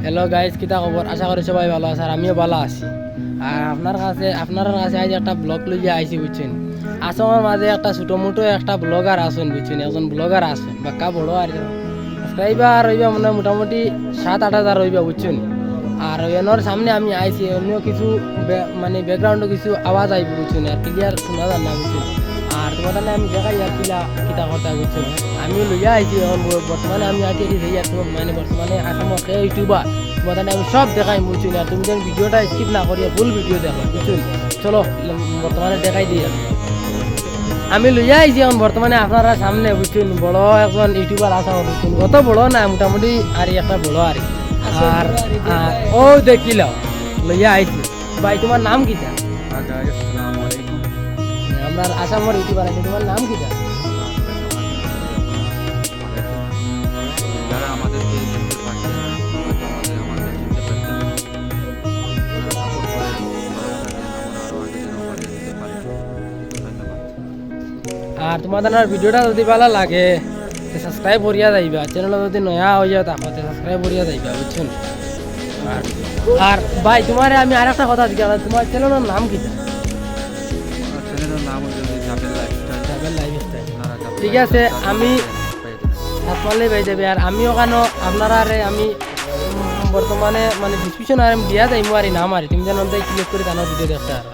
Hello guys, কিতা খবর? আশা করি সবাই ভালো আছে আর আমিও ভালো আছি। আর আপনার কাছে আজ একটা ব্লগ লইয়া আইছি বুঝছেন। আসামের মাঝে একটা ছোটো মোটো একটা ব্লগার আসেন বুঝছেন, একজন ব্লগার আসেন বাক্কা বড় আর সাবস্ক্রাইবার হইবা মানে মোটামুটি 7-8 হাজার হইবা বুঝছেন। আর এনার সামনে আমি আইছি, অন্য কিছু মানে ব্যাকগ্রাউন্ডে কিছু আওয়াজ আইব বুঝছেন, আর ক্লিয়ার শোনা যায় না বুঝছেন। আর তোমার আমি দেখাই আর কিতা কথা বুঝছেন। আমিও লইয়া আইছি এখন বর্তমানে আমি আছি মানে বর্তমানে আসামত ইউটিউবার তোমার আমি সব দেখাই বুঝছি। আর তুমি যেন ভিডিওটা স্কিপ না করিয়া ফুল ভিডিও দেখো বুঝছেন। চলো বর্তমানে দেখাই দিই আমি লইয়া আইছি এখন বর্তমানে আপনারা সামনে বুঝছেন। বড় একজন ইউটিউবার আসা বুঝছেন, কত বড় না মোটামুটি আর একটা বড় আর আর ও দেখিল লইয়া আইছি। ভাই তোমার নাম কিটা? আমরা আসামের ইউটিউবার আছে, তোমার নাম কিটা? আর তোমাদের ভিডিওটা যদি ভালো লাগে সাবস্ক্রাইব করিয়া যাইবা, চ্যানেল যদি নয়া হয়ে যায় তাহলে সাবস্ক্রাইব করিয়া যাইবা বুঝছেন। আর ভাই তোমার আমি আর একটা কথা জিজ্ঞাসা, তোমার চ্যানেলের নাম কি? ঠিক আছে, আমি আপনারই পাই যাবে। আর আমি ওখানে আপনারা আমি বর্তমানে মানে ডিসক্রিপশন আর দিয়া যাই আর নাম আর তুমি যেন ক্লিক করে জানার ভিডিও দেখতে আর